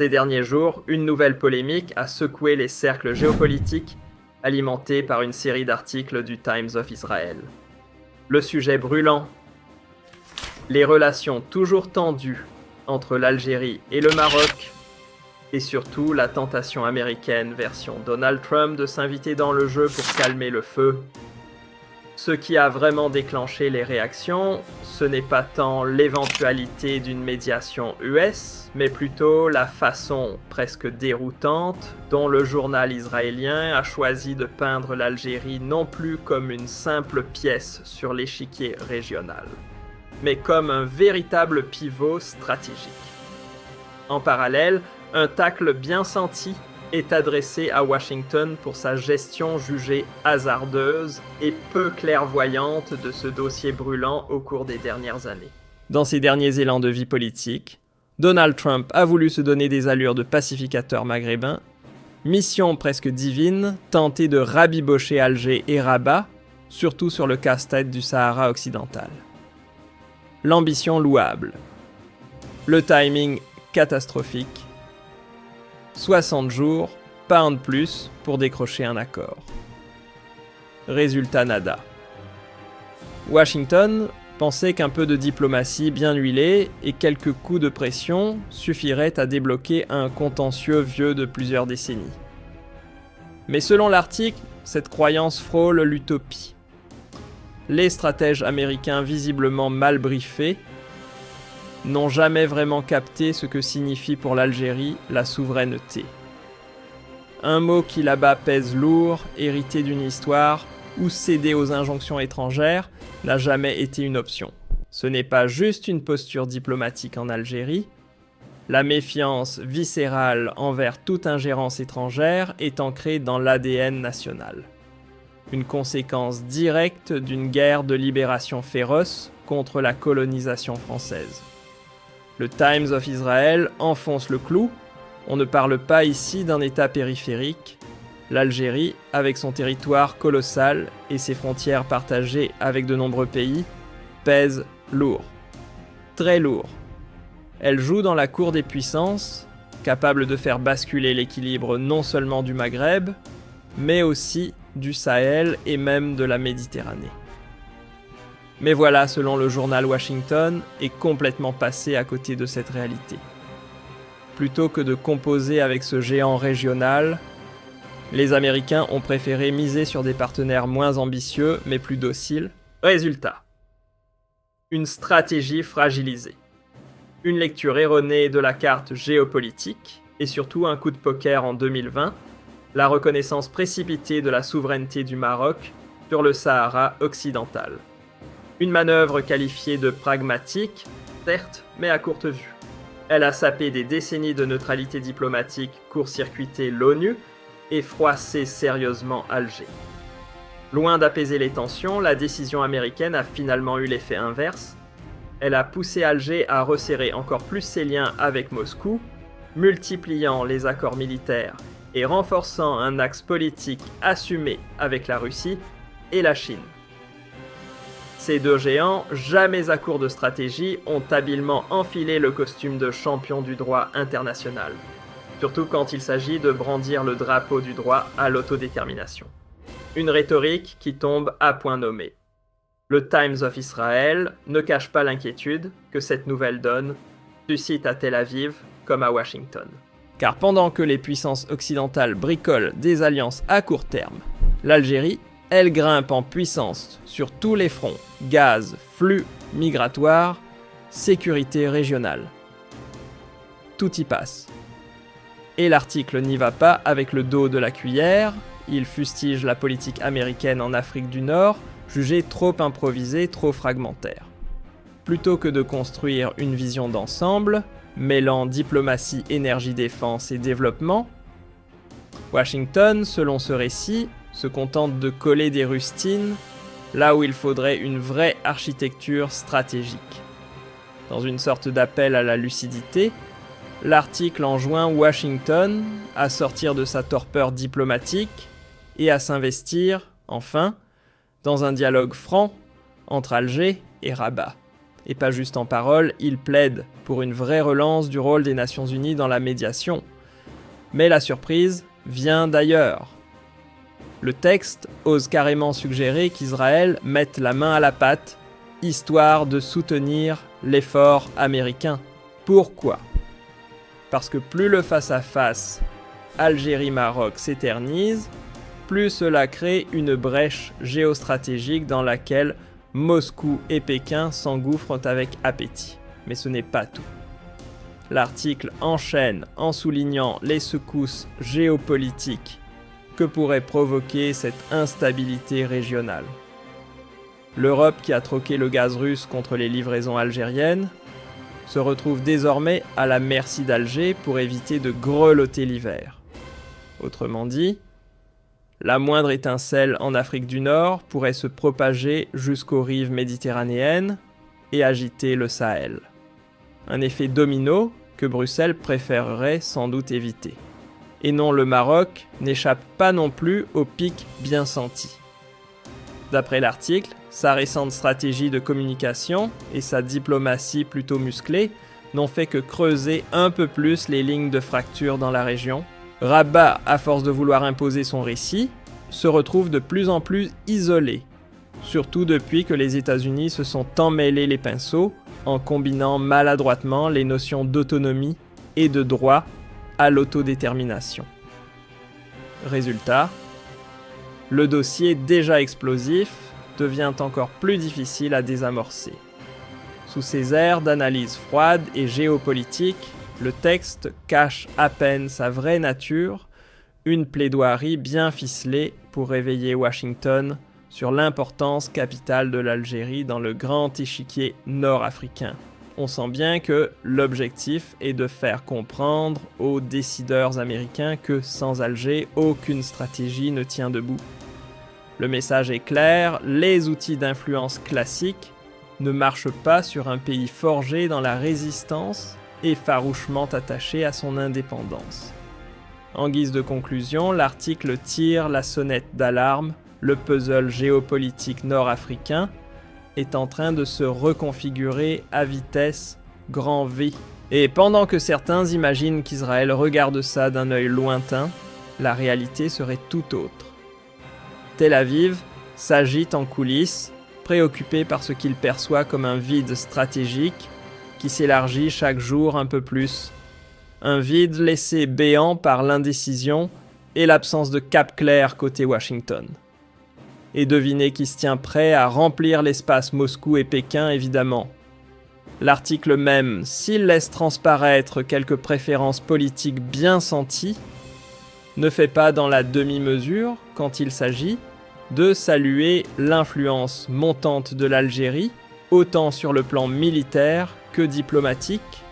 Ces derniers jours, une nouvelle polémique a secoué les cercles géopolitiques, alimentés par une série d'articles du Times of Israel. Le sujet brûlant, les relations toujours tendues entre l'Algérie et le Maroc, et surtout la tentation américaine version Donald Trump de s'inviter dans le jeu pour calmer le feu. Ce qui a vraiment déclenché les réactions, ce n'est pas tant l'éventualité d'une médiation US, mais plutôt la façon presque déroutante dont le journal israélien a choisi de peindre l'Algérie non plus comme une simple pièce sur l'échiquier régional, mais comme un véritable pivot stratégique. En parallèle, un tacle bien senti est adressé à Washington pour sa gestion jugée hasardeuse et peu clairvoyante de ce dossier brûlant au cours des dernières années. Dans ses derniers élans de vie politique, Donald Trump a voulu se donner des allures de pacificateur maghrébin, mission presque divine, tenter de rabibocher Alger et Rabat, surtout sur le casse-tête du Sahara occidental. L'ambition louable. Le timing catastrophique. 60 jours, pas un de plus, pour décrocher un accord. Résultat nada. Washington pensait qu'un peu de diplomatie bien huilée et quelques coups de pression suffiraient à débloquer un contentieux vieux de plusieurs décennies. Mais selon l'article, cette croyance frôle l'utopie. Les stratèges américains visiblement mal briefés n'ont jamais vraiment capté ce que signifie pour l'Algérie la souveraineté. Un mot qui là-bas pèse lourd, hérité d'une histoire, où céder aux injonctions étrangères n'a jamais été une option. Ce n'est pas juste une posture diplomatique en Algérie, la méfiance viscérale envers toute ingérence étrangère est ancrée dans l'ADN national. Une conséquence directe d'une guerre de libération féroce contre la colonisation française. Le Times of Israel enfonce le clou, on ne parle pas ici d'un État périphérique. L'Algérie, avec son territoire colossal et ses frontières partagées avec de nombreux pays, pèse lourd. Très lourd. Elle joue dans la cour des puissances, capable de faire basculer l'équilibre non seulement du Maghreb, mais aussi du Sahel et même de la Méditerranée. Mais voilà, selon le journal Washington, est complètement passé à côté de cette réalité. Plutôt que de composer avec ce géant régional, les Américains ont préféré miser sur des partenaires moins ambitieux mais plus dociles. Résultat. Une stratégie fragilisée. Une lecture erronée de la carte géopolitique et surtout un coup de poker en 2020, la reconnaissance précipitée de la souveraineté du Maroc sur le Sahara occidental. Une manœuvre qualifiée de pragmatique, certes, mais à courte vue. Elle a sapé des décennies de neutralité diplomatique, court-circuité l'ONU et froissé sérieusement Alger. Loin d'apaiser les tensions, la décision américaine a finalement eu l'effet inverse. Elle a poussé Alger à resserrer encore plus ses liens avec Moscou, multipliant les accords militaires et renforçant un axe politique assumé avec la Russie et la Chine. Ces deux géants, jamais à court de stratégie, ont habilement enfilé le costume de champion du droit international, surtout quand il s'agit de brandir le drapeau du droit à l'autodétermination. Une rhétorique qui tombe à point nommé. Le Times of Israel ne cache pas l'inquiétude que cette nouvelle donne suscite à Tel Aviv comme à Washington. Car pendant que les puissances occidentales bricolent des alliances à court terme, l'Algérie, elle grimpe en puissance sur tous les fronts, gaz, flux migratoires, sécurité régionale. Tout y passe. Et l'article n'y va pas avec le dos de la cuillère, il fustige la politique américaine en Afrique du Nord, jugée trop improvisée, trop fragmentaire. Plutôt que de construire une vision d'ensemble, mêlant diplomatie, énergie, défense et développement, Washington, selon ce récit, se contente de coller des rustines là où il faudrait une vraie architecture stratégique. Dans une sorte d'appel à la lucidité, l'article enjoint Washington à sortir de sa torpeur diplomatique et à s'investir, enfin, dans un dialogue franc entre Alger et Rabat. Et pas juste en parole, il plaide pour une vraie relance du rôle des Nations Unies dans la médiation. Mais la surprise vient d'ailleurs. Le texte ose carrément suggérer qu'Israël mette la main à la pâte, histoire de soutenir l'effort américain. Pourquoi ? Parce que plus le face-à-face Algérie-Maroc s'éternise, plus cela crée une brèche géostratégique dans laquelle Moscou et Pékin s'engouffrent avec appétit. Mais ce n'est pas tout. L'article enchaîne en soulignant les secousses géopolitiques que pourrait provoquer cette instabilité régionale. L'Europe, qui a troqué le gaz russe contre les livraisons algériennes, se retrouve désormais à la merci d'Alger pour éviter de grelotter l'hiver. Autrement dit, la moindre étincelle en Afrique du Nord pourrait se propager jusqu'aux rives méditerranéennes et agiter le Sahel. Un effet domino que Bruxelles préférerait sans doute éviter. Et non, le Maroc n'échappe pas non plus au pic bien senti. D'après l'article, sa récente stratégie de communication et sa diplomatie plutôt musclée n'ont fait que creuser un peu plus les lignes de fracture dans la région. Rabat, à force de vouloir imposer son récit, se retrouve de plus en plus isolé, surtout depuis que les États-Unis se sont emmêlés les pinceaux en combinant maladroitement les notions d'autonomie et de droit à l'autodétermination. Résultat, le dossier déjà explosif devient encore plus difficile à désamorcer. Sous ces airs d'analyse froide et géopolitique, le texte cache à peine sa vraie nature, une plaidoirie bien ficelée pour réveiller Washington sur l'importance capitale de l'Algérie dans le grand échiquier nord-africain. On sent bien que l'objectif est de faire comprendre aux décideurs américains que sans Alger, aucune stratégie ne tient debout. Le message est clair, les outils d'influence classiques ne marchent pas sur un pays forgé dans la résistance et farouchement attaché à son indépendance. En guise de conclusion, l'article tire la sonnette d'alarme. Le puzzle géopolitique nord-africain est en train de se reconfigurer à vitesse grand V. Et pendant que certains imaginent qu'Israël regarde ça d'un œil lointain, la réalité serait tout autre. Tel Aviv s'agite en coulisses, préoccupé par ce qu'il perçoit comme un vide stratégique qui s'élargit chaque jour un peu plus. Un vide laissé béant par l'indécision et l'absence de cap clair côté Washington. Et devinez qui se tient prêt à remplir l'espace Moscou et Pékin, évidemment. L'article même, s'il laisse transparaître quelques préférences politiques bien senties, ne fait pas dans la demi-mesure quand il s'agit de saluer l'influence montante de l'Algérie, autant sur le plan militaire que diplomatique.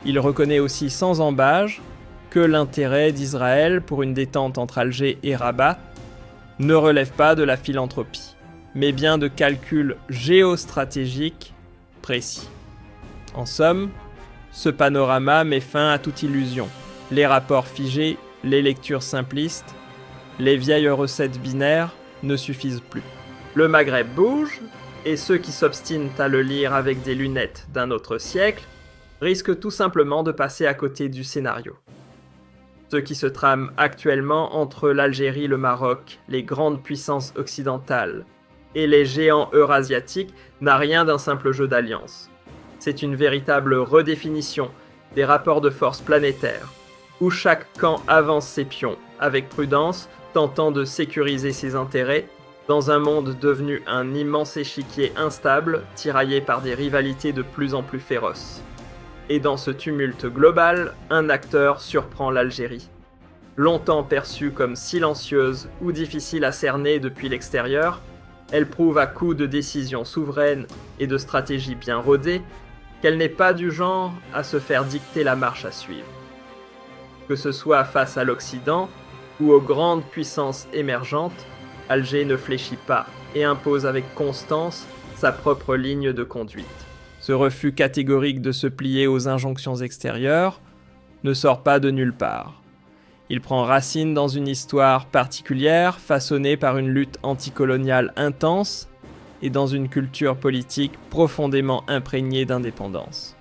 Il reconnaît aussi sans ambages que l'intérêt d'Israël pour une détente entre Alger et Rabat ne relève pas de la philanthropie, mais bien de calculs géostratégiques précis. En somme, ce panorama met fin à toute illusion. Les rapports figés, les lectures simplistes, les vieilles recettes binaires ne suffisent plus. Le Maghreb bouge, et ceux qui s'obstinent à le lire avec des lunettes d'un autre siècle risquent tout simplement de passer à côté du scénario. Ce qui se trame actuellement entre l'Algérie, le Maroc, les grandes puissances occidentales et les géants eurasiatiques n'a rien d'un simple jeu d'alliance. C'est une véritable redéfinition des rapports de force planétaires, où chaque camp avance ses pions avec prudence, tentant de sécuriser ses intérêts, dans un monde devenu un immense échiquier instable, tiraillé par des rivalités de plus en plus féroces. Et dans ce tumulte global, un acteur surprend l'Algérie. Longtemps perçue comme silencieuse ou difficile à cerner depuis l'extérieur, elle prouve à coups de décisions souveraines et de stratégies bien rodées qu'elle n'est pas du genre à se faire dicter la marche à suivre. Que ce soit face à l'Occident ou aux grandes puissances émergentes, Alger ne fléchit pas et impose avec constance sa propre ligne de conduite. Ce refus catégorique de se plier aux injonctions extérieures ne sort pas de nulle part. Il prend racine dans une histoire particulière, façonnée par une lutte anticoloniale intense, et dans une culture politique profondément imprégnée d'indépendance.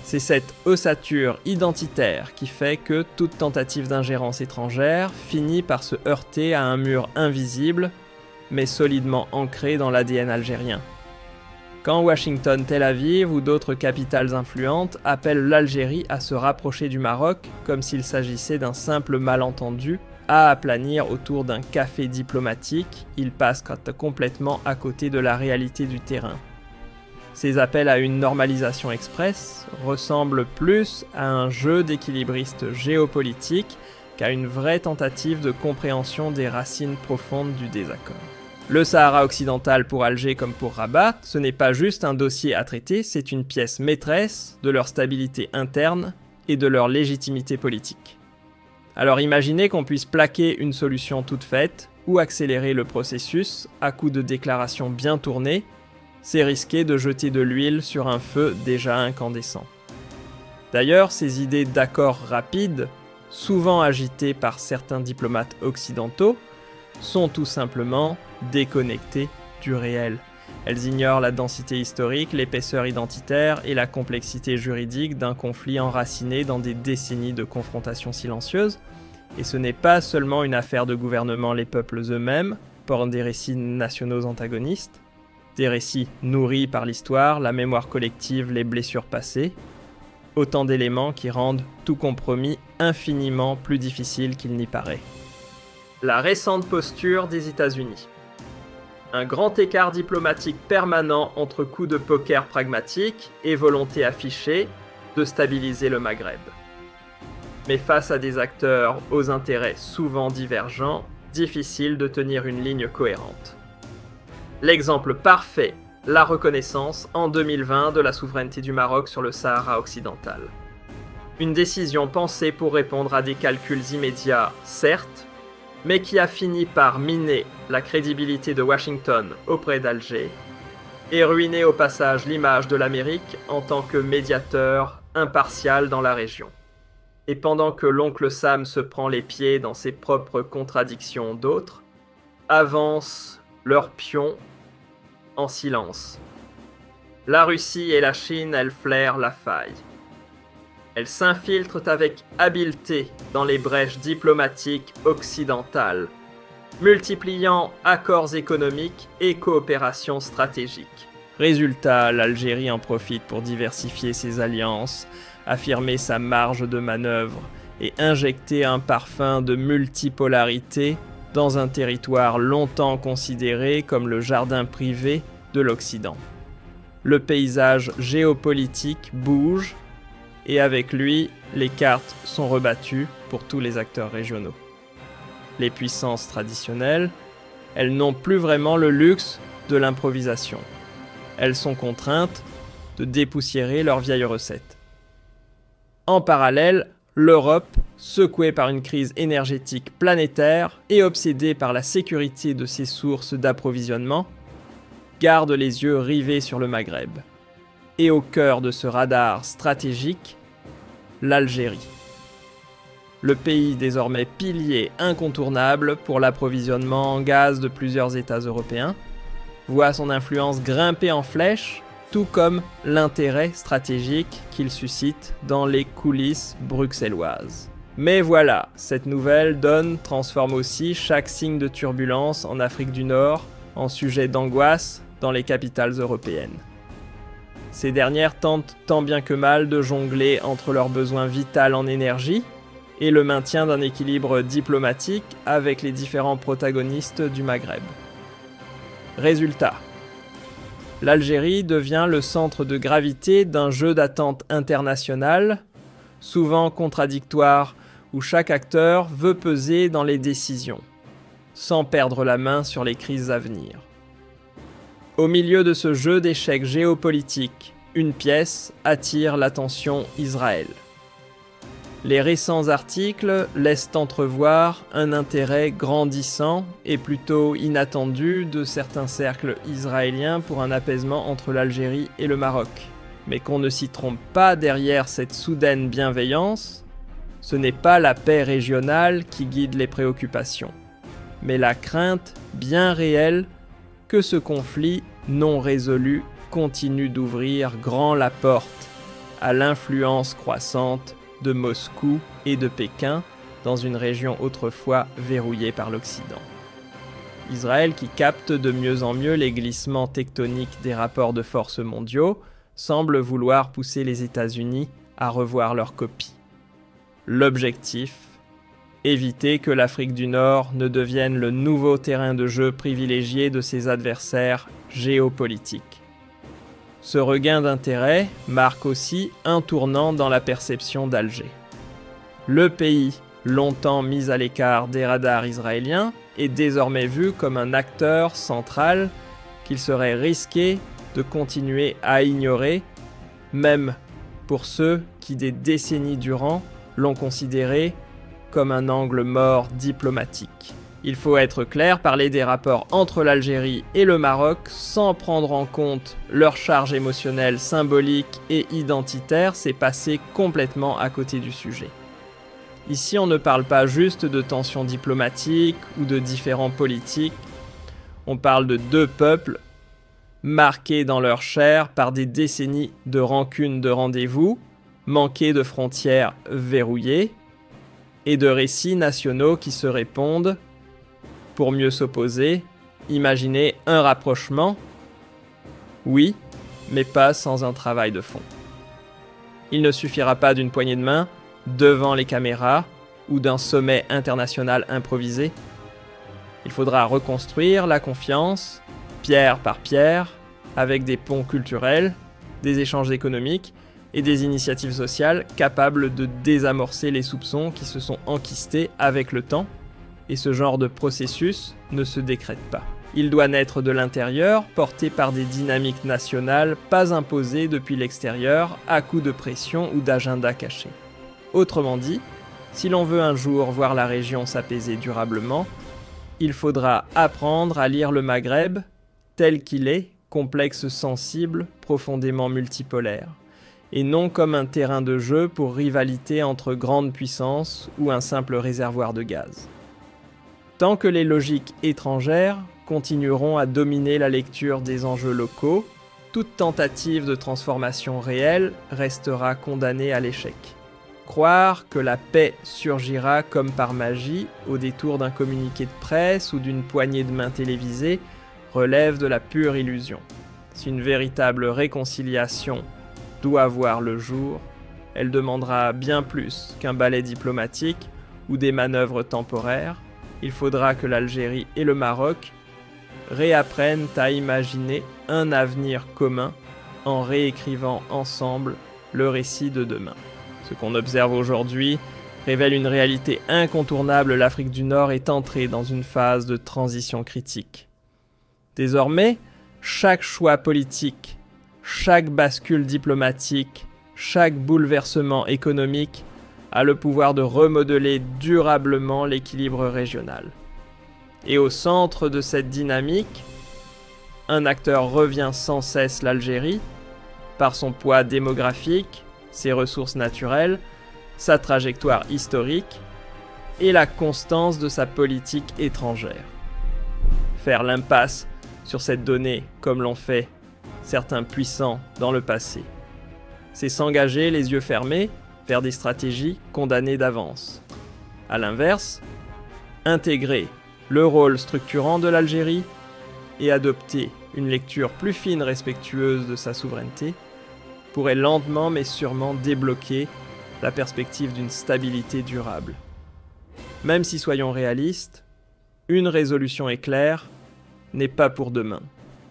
C'est cette ossature identitaire qui fait que toute tentative d'ingérence étrangère finit par se heurter à un mur invisible, mais solidement ancré dans l'ADN algérien. Quand Washington, Tel Aviv ou d'autres capitales influentes appellent l'Algérie à se rapprocher du Maroc comme s'il s'agissait d'un simple malentendu à aplanir autour d'un café diplomatique, ils passent complètement à côté de la réalité du terrain. Ces appels à une normalisation express ressemblent plus à un jeu d'équilibristes géopolitiques qu'à une vraie tentative de compréhension des racines profondes du désaccord. Le Sahara occidental pour Alger comme pour Rabat, ce n'est pas juste un dossier à traiter, c'est une pièce maîtresse de leur stabilité interne et de leur légitimité politique. Alors imaginez qu'on puisse plaquer une solution toute faite ou accélérer le processus à coups de déclarations bien tournées, c'est risquer de jeter de l'huile sur un feu déjà incandescent. D'ailleurs, ces idées d'accord rapides, souvent agitées par certains diplomates occidentaux, sont tout simplement déconnectées du réel. Elles ignorent la densité historique, l'épaisseur identitaire et la complexité juridique d'un conflit enraciné dans des décennies de confrontations silencieuses. Et ce n'est pas seulement une affaire de gouvernement les peuples eux-mêmes, portent des récits nationaux antagonistes, des récits nourris par l'histoire, la mémoire collective, les blessures passées, autant d'éléments qui rendent tout compromis infiniment plus difficile qu'il n'y paraît. La récente posture des États-Unis. Un grand écart diplomatique permanent entre coups de poker pragmatiques et volonté affichée de stabiliser le Maghreb. Mais face à des acteurs aux intérêts souvent divergents, difficile de tenir une ligne cohérente. L'exemple parfait, la reconnaissance en 2020 de la souveraineté du Maroc sur le Sahara occidental. Une décision pensée pour répondre à des calculs immédiats, certes, mais qui a fini par miner la crédibilité de Washington auprès d'Alger et ruiner au passage l'image de l'Amérique en tant que médiateur impartial dans la région. Et pendant que l'oncle Sam se prend les pieds dans ses propres contradictions d'autres, avancent leurs pions en silence. La Russie et la Chine, elles flairent la faille. Elles s'infiltrent avec habileté dans les brèches diplomatiques occidentales, multipliant accords économiques et coopérations stratégiques. Résultat, l'Algérie en profite pour diversifier ses alliances, affirmer sa marge de manœuvre et injecter un parfum de multipolarité dans un territoire longtemps considéré comme le jardin privé de l'Occident. Le paysage géopolitique bouge et avec lui, les cartes sont rebattues pour tous les acteurs régionaux. Les puissances traditionnelles, elles n'ont plus vraiment le luxe de l'improvisation. Elles sont contraintes de dépoussiérer leurs vieilles recettes. En parallèle, l'Europe, secouée par une crise énergétique planétaire et obsédée par la sécurité de ses sources d'approvisionnement, garde les yeux rivés sur le Maghreb. Et au cœur de ce radar stratégique, l'Algérie. Le pays désormais pilier incontournable pour l'approvisionnement en gaz de plusieurs États européens, voit son influence grimper en flèche, tout comme l'intérêt stratégique qu'il suscite dans les coulisses bruxelloises. Mais voilà, cette nouvelle donne transforme aussi chaque signe de turbulence en Afrique du Nord en sujet d'angoisse dans les capitales européennes. Ces dernières tentent tant bien que mal de jongler entre leurs besoins vitaux en énergie et le maintien d'un équilibre diplomatique avec les différents protagonistes du Maghreb. Résultat, l'Algérie devient le centre de gravité d'un jeu d'attente international, souvent contradictoire, où chaque acteur veut peser dans les décisions, sans perdre la main sur les crises à venir. Au milieu de ce jeu d'échecs géopolitiques, une pièce attire l'attention Israël. Les récents articles laissent entrevoir un intérêt grandissant et plutôt inattendu de certains cercles israéliens pour un apaisement entre l'Algérie et le Maroc. Mais qu'on ne s'y trompe pas, derrière cette soudaine bienveillance, ce n'est pas la paix régionale qui guide les préoccupations, mais la crainte bien réelle que ce conflit non résolu continue d'ouvrir grand la porte à l'influence croissante de Moscou et de Pékin dans une région autrefois verrouillée par l'Occident. Israël, qui capte de mieux en mieux les glissements tectoniques des rapports de force mondiaux, semble vouloir pousser les États-Unis à revoir leur copie. L'objectif : éviter que l'Afrique du Nord ne devienne le nouveau terrain de jeu privilégié de ses adversaires géopolitiques. Ce regain d'intérêt marque aussi un tournant dans la perception d'Alger. Le pays, longtemps mis à l'écart des radars israéliens, est désormais vu comme un acteur central qu'il serait risqué de continuer à ignorer, même pour ceux qui des décennies durant l'ont considéré comme un angle mort diplomatique. Il faut être clair, parler des rapports entre l'Algérie et le Maroc sans prendre en compte leur charge émotionnelle, symbolique et identitaire, c'est passer complètement à côté du sujet. Ici, on ne parle pas juste de tensions diplomatiques ou de différends politiques, on parle de deux peuples marqués dans leur chair par des décennies de rancune de rendez-vous, manqués de frontières verrouillées, et de récits nationaux qui se répondent. Pour mieux s'opposer, imaginez un rapprochement, oui, mais pas sans un travail de fond. Il ne suffira pas d'une poignée de main devant les caméras ou d'un sommet international improvisé. Il faudra reconstruire la confiance, pierre par pierre, avec des ponts culturels, des échanges économiques et des initiatives sociales capables de désamorcer les soupçons qui se sont enquistés avec le temps. Et ce genre de processus ne se décrète pas. Il doit naître de l'intérieur, porté par des dynamiques nationales pas imposées depuis l'extérieur à coups de pression ou d'agenda caché. Autrement dit, si l'on veut un jour voir la région s'apaiser durablement, il faudra apprendre à lire le Maghreb tel qu'il est, complexe sensible, profondément multipolaire, et non comme un terrain de jeu pour rivalité entre grandes puissances ou un simple réservoir de gaz. Tant que les logiques étrangères continueront à dominer la lecture des enjeux locaux, toute tentative de transformation réelle restera condamnée à l'échec. Croire que la paix surgira comme par magie au détour d'un communiqué de presse ou d'une poignée de main télévisée relève de la pure illusion. Si une véritable réconciliation doit voir le jour, elle demandera bien plus qu'un ballet diplomatique ou des manœuvres temporaires. Il faudra que l'Algérie et le Maroc réapprennent à imaginer un avenir commun en réécrivant ensemble le récit de demain. Ce qu'on observe aujourd'hui révèle une réalité incontournable, l'Afrique du Nord est entrée dans une phase de transition critique. Désormais, chaque choix politique, chaque bascule diplomatique, chaque bouleversement économique a le pouvoir de remodeler durablement l'équilibre régional. Et au centre de cette dynamique, un acteur revient sans cesse, l'Algérie, par son poids démographique, ses ressources naturelles, sa trajectoire historique et la constance de sa politique étrangère. Faire l'impasse sur cette donnée, comme l'ont fait certains puissants dans le passé, c'est s'engager les yeux fermés vers des stratégies condamnées d'avance. A l'inverse, intégrer le rôle structurant de l'Algérie et adopter une lecture plus fine respectueuse de sa souveraineté pourrait lentement mais sûrement débloquer la perspective d'une stabilité durable. Même si, soyons réalistes, une résolution éclair n'est pas pour demain.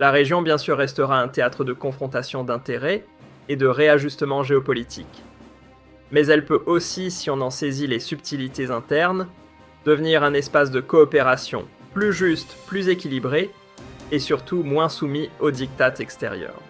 La région bien sûr restera un théâtre de confrontation d'intérêts et de réajustement géopolitique. Mais elle peut aussi, si on en saisit les subtilités internes, devenir un espace de coopération plus juste, plus équilibré et surtout moins soumis aux diktats extérieurs.